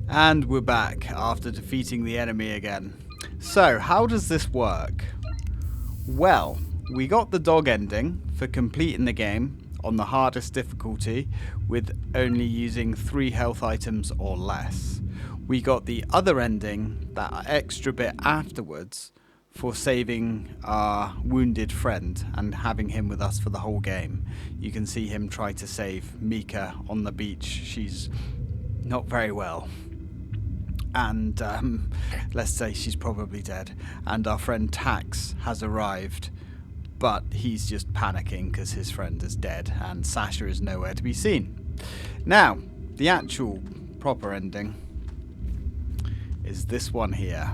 And we're back after defeating the enemy again. So, how does this work? Well, we got the dog ending for completing the game on the hardest difficulty with only using 3 health items or less. We got the other ending, that extra bit afterwards, for saving our wounded friend and having him with us for the whole game. You can see him try to save Mika on the beach. She's not very well. And let's say she's probably dead. And our friend Tax has arrived, but he's just panicking because his friend is dead and Sasha is nowhere to be seen. Now, the actual proper ending is this one here,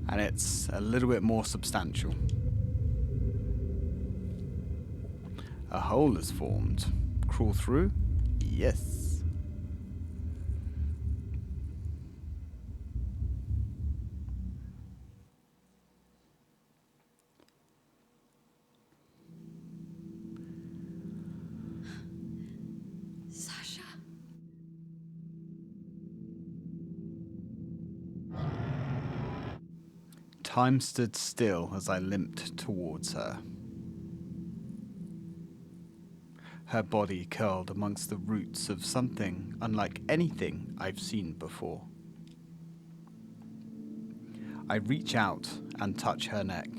and it's a little bit more substantial. A hole is formed. Crawl through? Yes. Time stood still as I limped towards her. Her body curled amongst the roots of something unlike anything I've seen before. I reach out and touch her neck.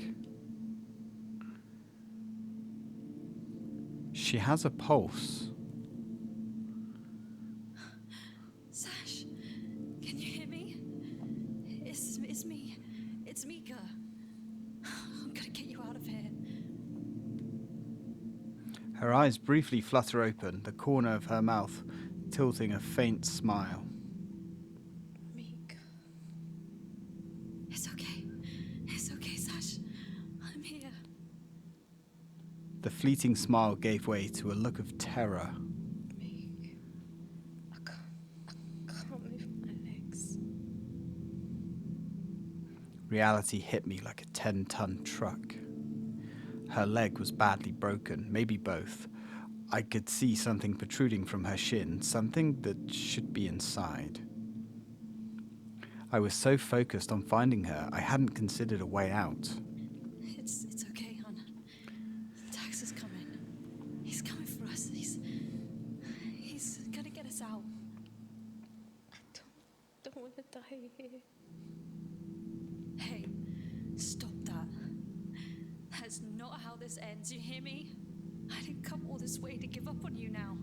She has a pulse. Sash, can you hear me? It's me. It's Mika. I'm gonna get you out of here. Her eyes briefly flutter open, the corner of her mouth tilting a faint smile. Mika. It's okay. It's okay, Sash. I'm here. The fleeting smile gave way to a look of terror. Mika. I can't move my legs. Reality hit me like a 10-ton truck. Her leg was badly broken, maybe both. I could see something protruding from her shin, something that should be inside. I was so focused on finding her, I hadn't considered a way out. It's okay, hon. Tax is coming. He's coming for us. He's gonna get us out. I don't want to die here. Hey, stop that. That's not how this ends, you hear me? I didn't come all this way to give up on you now.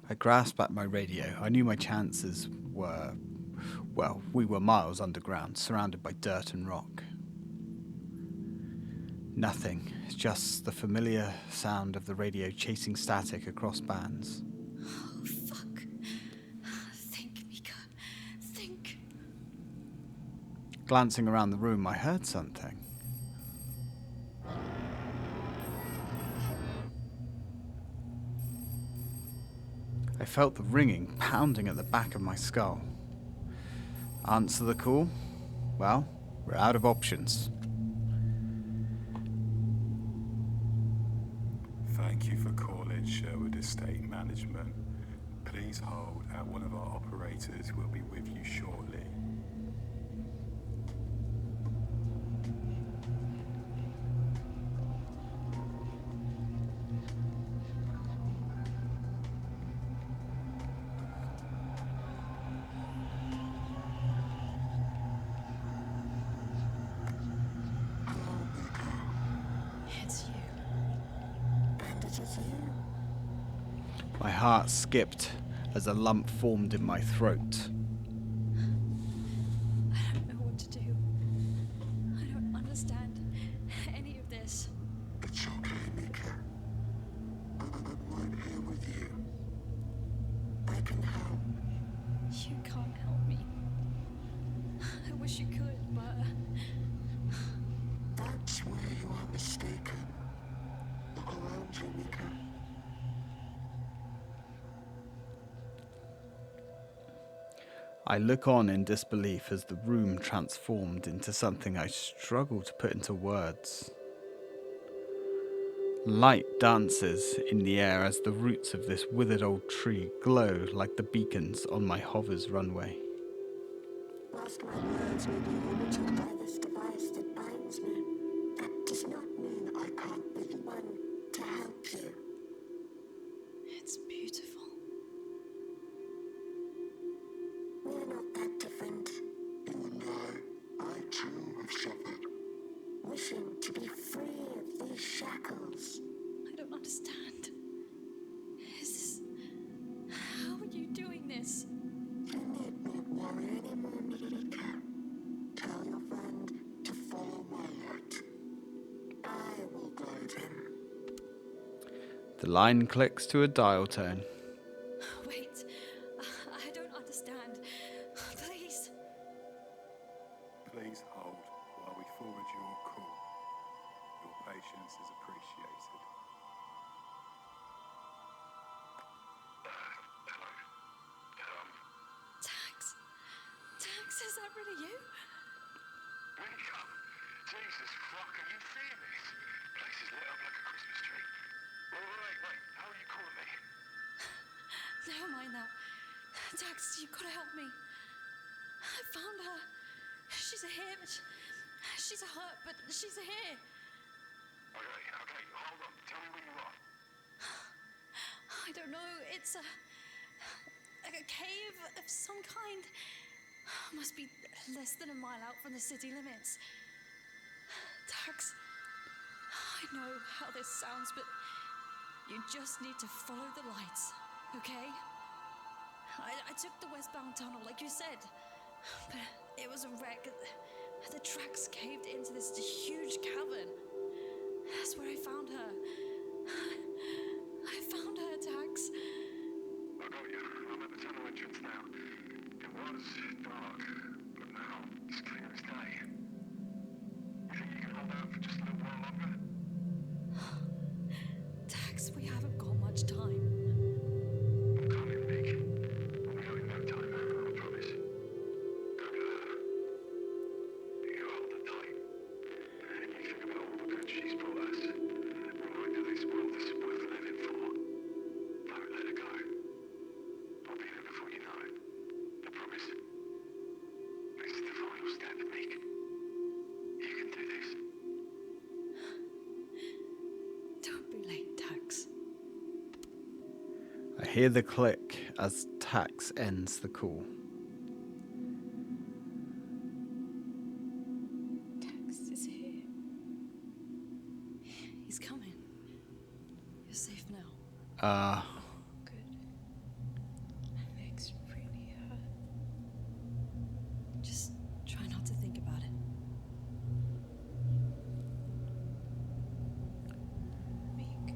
I grasped at my radio. I knew my chances were, well, we were miles underground, surrounded by dirt and rock. Nothing, just the familiar sound of the radio chasing static across bands. Oh, fuck. Think, Mika. Think. Glancing around the room, I heard something. I felt the ringing pounding at the back of my skull. Answer the call? Well, we're out of options. Thank you for calling Sherwood Estate Management. Please hold and one of our operators will be with you shortly. It's you. Bandages here. My heart skipped as a lump formed in my throat. I don't know what to do. I don't understand any of this. It's okay, Mika. I'm right here with you. I can help. You can't help me. I wish you could, but That's where you are mistaken. Look around you, Mika. I look on in disbelief as the room transformed into something I struggle to put into words. Light dances in the air as the roots of this withered old tree glow like the beacons on my hover's runway. Whilst my words may be limited by this device that binds me, that does not mean I can't be the one to help you. It's beautiful. We're not that different. You and I too have suffered. Wishing to be free of these shackles. I don't understand. Is this... How are you doing this? You need not worry anymore, Marika. Tell your friend to follow my light. I will guide him. The line clicks to a dial tone. Wait. I don't understand. Please. Please hold while we forward your call. Your patience is appreciated. Tax? Tax, is that really you? Wake up! Jesus fuck, are you seeing this? Place is lit up like a Christmas tree. Wait, how are you calling me? Never mind that. Tax, you've got to help me. I found her. She's here, but she's hurt, but she's here. Okay, hold on. Tell me where you are. I don't know. It's a cave of some kind. Must be less than a mile out from the city limits. Tax, I know how this sounds, but you just need to follow the lights, okay? I took the westbound tunnel, like you said, but it was a wreck. The tracks caved into this huge cavern. That's where I found her. I found her, Tax. I got you. I'm at the tunnel entrance now. It was dark, but now it's clear as day. You think you can hold out for just a little while longer? Tax, we haven't got much time. I'm coming, Nick. We'll go in no time, I promise. Go to her. You hold her tight. And you think about all the good she's brought us. Remind her this world is worth living for. Don't let her go. I'll be there before you know it. I promise. This is the final step, Nick. You can do this. Don't be late, Tax. I hear the click as Tax ends the call. Tax is here. He's coming. You're safe now. Good. My legs really hurt. Just try not to think about it. Meek,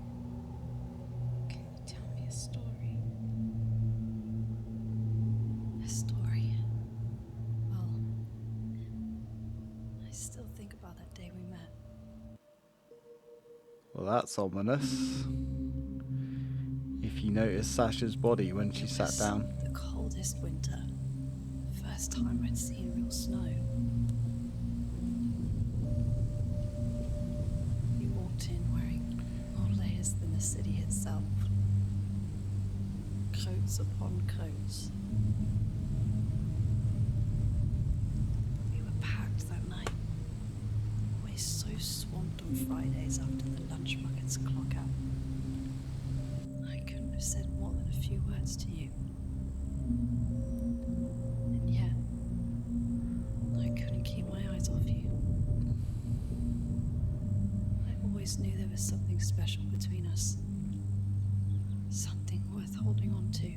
can you tell me a story? A story? Well, I still think about that day we met. Well, that's ominous. If you notice Sasha's body when she sat down. The coldest winter. First time I'd seen real snow. You walked in wearing more layers than the city itself. Coats upon coats. We were packed that night. Always so swamped on Fridays after the lunch buckets clock out. I couldn't have said more than a few words to you. And yet, I couldn't keep my eyes off you. I always knew there was something special between us. Something worth holding on to.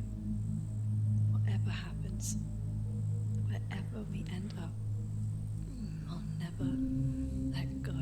Whatever happens, wherever we end up, I'll never let go.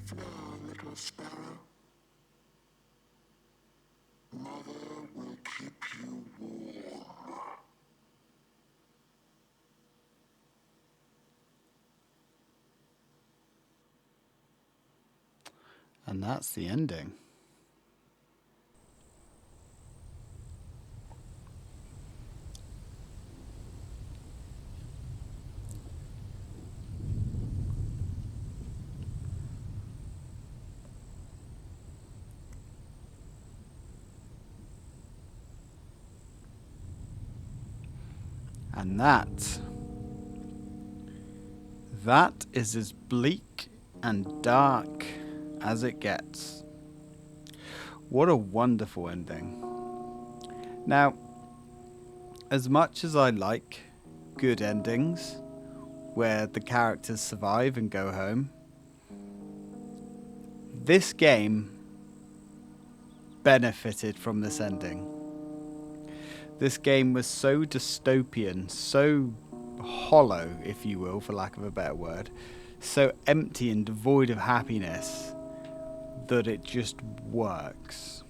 floor, little sparrow. Mother will keep you warm. And that's the ending. And that is as bleak and dark as it gets. What a wonderful ending. Now, as much as I like good endings where the characters survive and go home, this game benefited from this ending. This game was so dystopian, so hollow, if you will, for lack of a better word, so empty and devoid of happiness that it just works.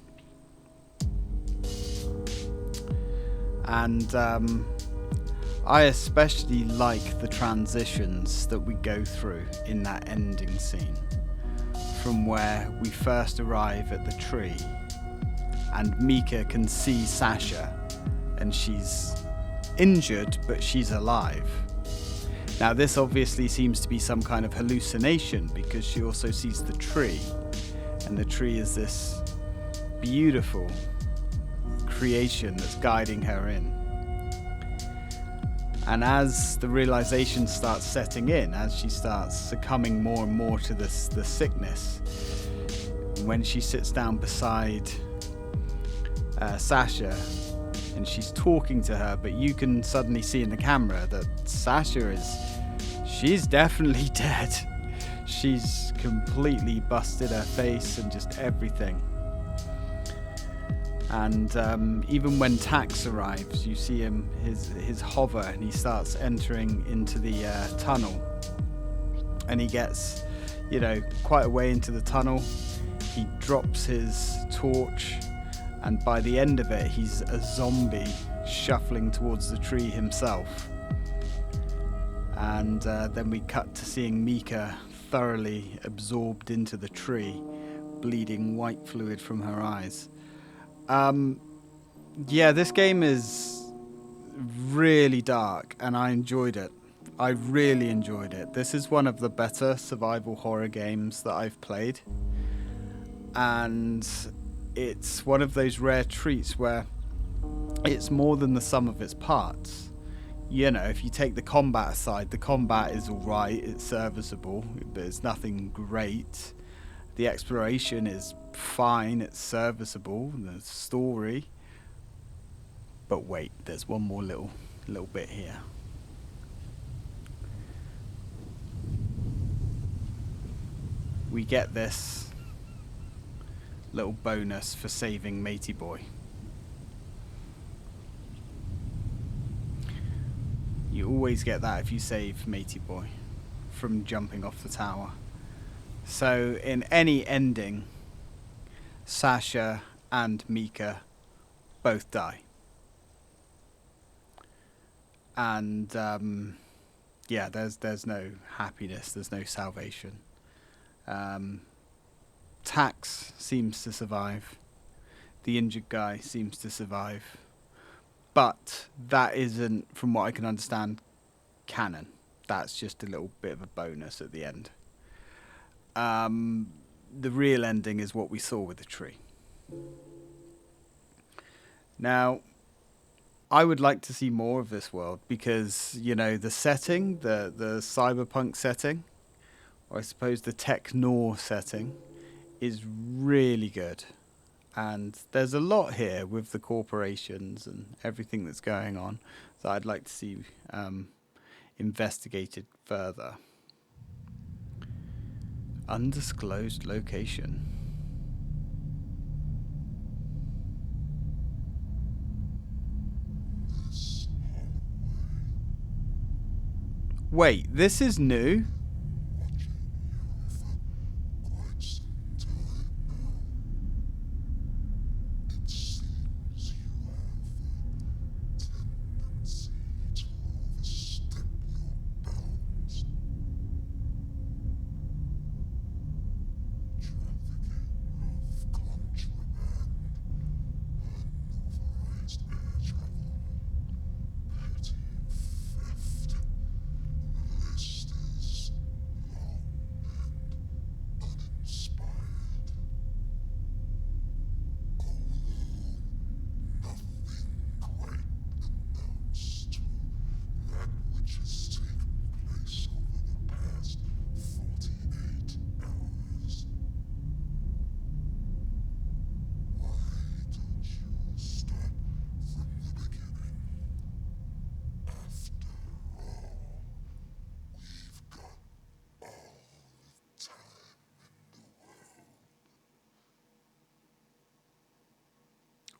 And I especially like the transitions that we go through in that ending scene, from where we first arrive at the tree and Mika can see Sasha and she's injured, but she's alive. Now this obviously seems to be some kind of hallucination because she also sees the tree, and the tree is this beautiful creation that's guiding her in. And as the realization starts setting in, as she starts succumbing more and more to the sickness, when she sits down beside Sasha, and she's talking to her, but you can suddenly see in the camera that Sasha she's definitely dead. She's completely busted her face and just everything. And even when Tax arrives, you see him, his hover, and he starts entering into the tunnel. And he gets, quite a way into the tunnel. He drops his torch, and by the end of it, he's a zombie shuffling towards the tree himself. And then we cut to seeing Mika thoroughly absorbed into the tree, bleeding white fluid from her eyes. Yeah, this game is really dark, and I enjoyed it. I really enjoyed it. This is one of the better survival horror games that I've played. And it's one of those rare treats where it's more than the sum of its parts. If you take the combat aside, the combat is alright, it's serviceable, but it's nothing great. The exploration is fine, it's serviceable, the story. But wait, there's one more little bit here. We get this little bonus for saving Matey Boy. You always get that if you save Matey Boy from jumping off the tower. So in any ending, Sasha and Mika both die. And yeah, there's no happiness, there's no salvation. Tax seems to survive. The injured guy seems to survive. But that isn't, from what I can understand, canon. That's just a little bit of a bonus at the end. The real ending is what we saw with the tree. Now, I would like to see more of this world because, the setting, the cyberpunk setting, or I suppose the tech-noir setting, is really good. And there's a lot here with the corporations and everything that's going on that I'd like to see investigated further. Undisclosed location. Wait, this is new?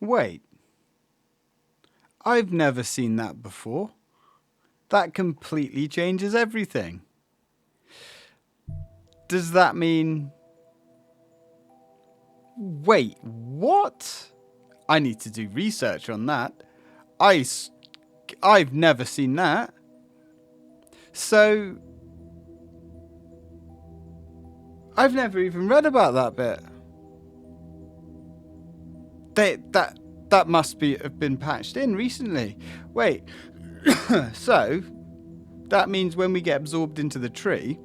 Wait. I've never seen that before. That completely changes everything. Does that mean... Wait, what? I need to do research on that. I've never seen that. So... I've never even read about that bit. That must have been patched in recently. Wait, so that means when we get absorbed into the tree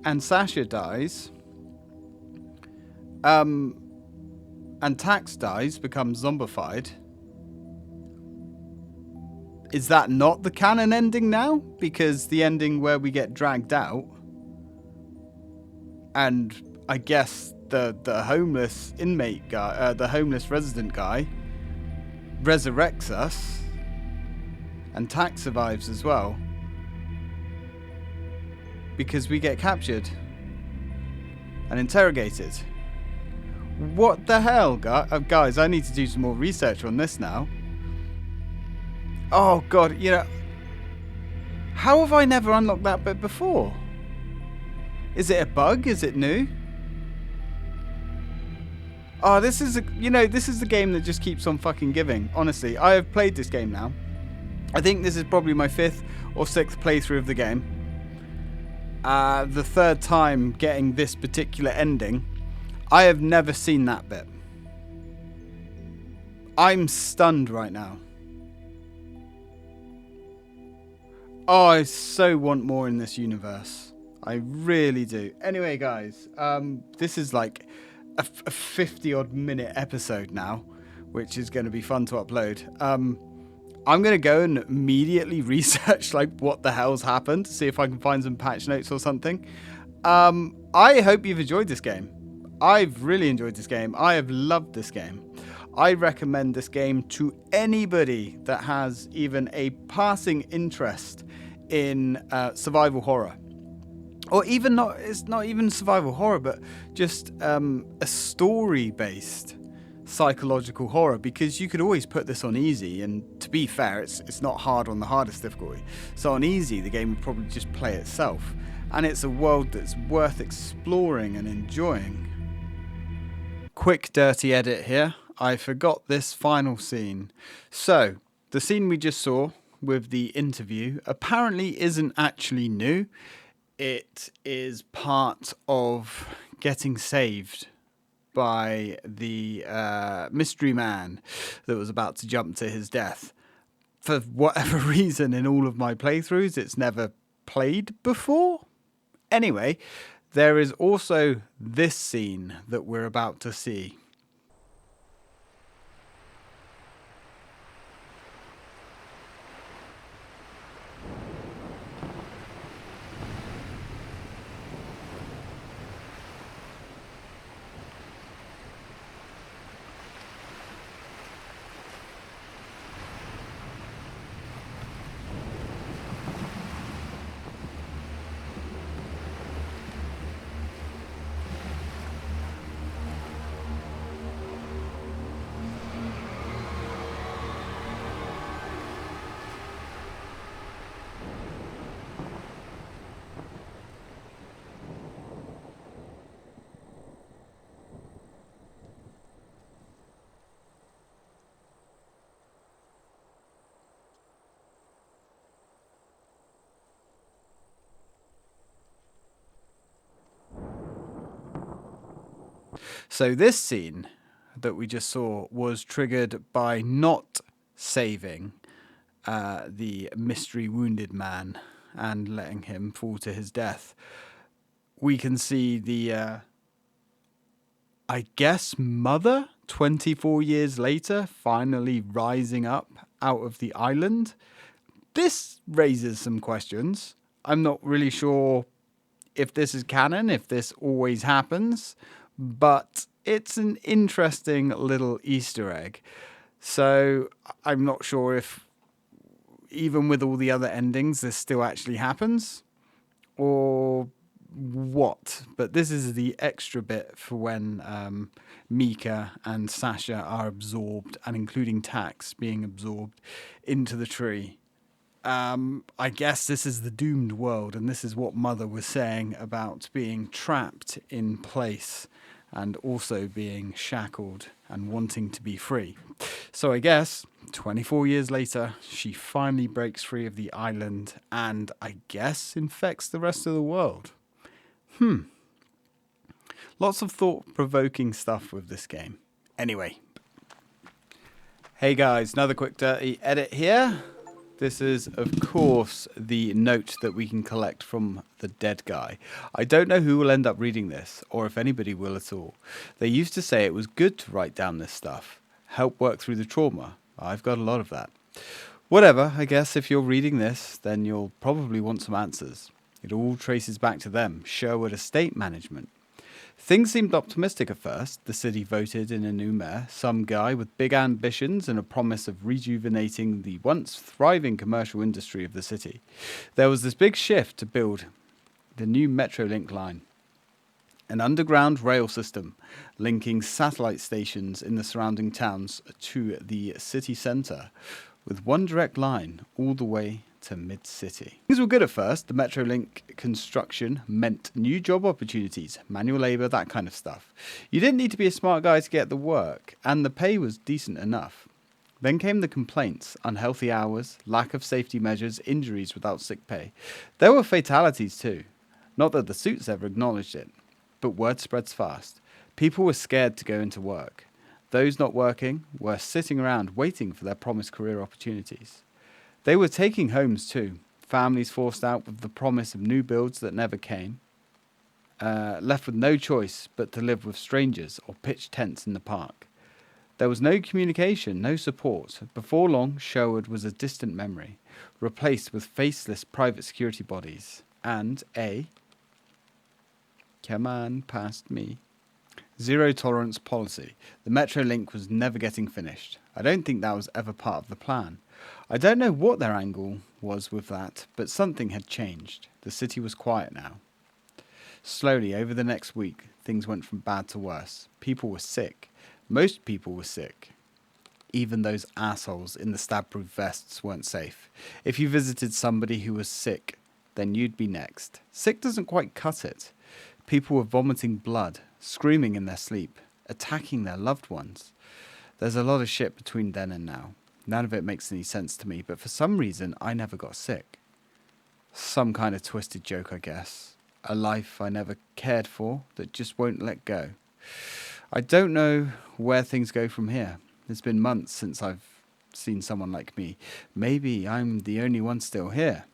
and Sasha dies, and Tax dies, becomes zombified, is that not the canon ending now? Because the ending where we get dragged out, and I guess the homeless inmate guy, the homeless resident guy, resurrects us, and Tax survives as well, because we get captured and interrogated. What the hell, guys? I need to do some more research on this now. Oh god, you know, how have I never unlocked that bit before? Is it a bug? Is it new? Oh, this is the game that just keeps on fucking giving. Honestly, I have played this game now. I think this is probably my 5th or 6th playthrough of the game. The 3rd time getting this particular ending. I have never seen that bit. I'm stunned right now. Oh, I so want more in this universe. I really do. Anyway, guys, this is like a 50-odd minute episode now, which is going to be fun to upload. I'm going to go and immediately research like what the hell's happened, see if I can find some patch notes or something. I hope you've enjoyed this game. I've really enjoyed this game. I have loved this game. I recommend this game to anybody that has even a passing interest in survival horror. Or even not, it's not even survival horror, but just a story-based psychological horror, because you could always put this on easy, and to be fair, it's not hard on the hardest difficulty. So on easy, the game would probably just play itself. And it's a world that's worth exploring and enjoying. Quick dirty edit here. I forgot this final scene. So, the scene we just saw with the interview apparently isn't actually new. It is part of getting saved by the mystery man that was about to jump to his death. For whatever reason, in all of my playthroughs, it's never played before. Anyway, there is also this scene that we're about to see. So this scene that we just saw was triggered by not saving the mystery wounded man and letting him fall to his death. We can see the, I guess, mother, 24 years later, finally rising up out of the island. This raises some questions. I'm not really sure if this is canon, if this always happens, but it's an interesting little Easter egg. So I'm not sure if, even with all the other endings, this still actually happens, or what, but this is the extra bit for when Mika and Sasha are absorbed, and including Tax being absorbed into the tree. I guess this is the doomed world, and this is what Mother was saying about being trapped in place and also being shackled and wanting to be free. So I guess 24 years later, she finally breaks free of the island and I guess infects the rest of the world. Lots of thought-provoking stuff with this game. Anyway. Hey guys, another quick dirty edit here. This is, of course, the note that we can collect from the dead guy. I don't know who will end up reading this, or if anybody will at all. They used to say it was good to write down this stuff. Help work through the trauma. I've got a lot of that. Whatever, I guess if you're reading this, then you'll probably want some answers. It all traces back to them, Sherwood Estate Management. Things seemed optimistic at first. The city voted in a new mayor, some guy with big ambitions and a promise of rejuvenating the once thriving commercial industry of the city. There was this big shift to build the new Metrolink line, an underground rail system linking satellite stations in the surrounding towns to the city centre, with one direct line all the way to mid-city. Things were good at first. The Metrolink construction meant new job opportunities, manual labour, that kind of stuff. You didn't need to be a smart guy to get the work, and the pay was decent enough. Then came the complaints, unhealthy hours, lack of safety measures, injuries without sick pay. There were fatalities too. Not that the suits ever acknowledged it, but word spreads fast. People were scared to go into work. Those not working were sitting around waiting for their promised career opportunities. They were taking homes too, families forced out with the promise of new builds that never came, left with no choice but to live with strangers or pitch tents in the park. There was no communication, no support. Before long, Sherwood was a distant memory, replaced with faceless private security bodies and a come on past me zero tolerance policy. The Metrolink was never getting finished. I don't think that was ever part of the plan. I don't know what their angle was with that, but something had changed. The city was quiet now. Slowly, over the next week, things went from bad to worse. People were sick. Most people were sick. Even those assholes in the stab-proof vests weren't safe. If you visited somebody who was sick, then you'd be next. Sick doesn't quite cut it. People were vomiting blood, screaming in their sleep, attacking their loved ones. There's a lot of shit between then and now. None of it makes any sense to me, but for some reason, I never got sick. Some kind of twisted joke, I guess. A life I never cared for that just won't let go. I don't know where things go from here. It's been months since I've seen someone like me. Maybe I'm the only one still here.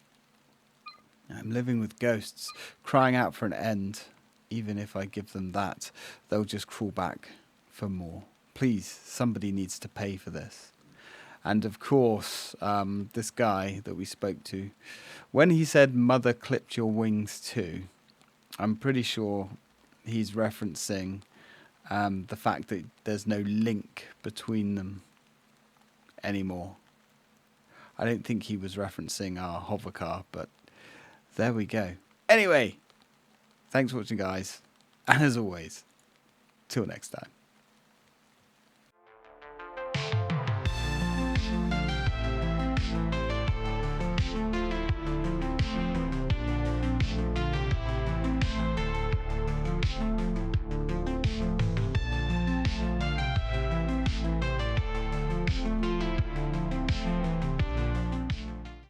I'm living with ghosts, crying out for an end. Even if I give them that, they'll just crawl back for more. Please, somebody needs to pay for this. And of course, this guy that we spoke to, when he said, "Mother clipped your wings too," I'm pretty sure he's referencing the fact that there's no link between them anymore. I don't think he was referencing our hover car, but there we go. Anyway, thanks for watching, guys. And as always, till next time.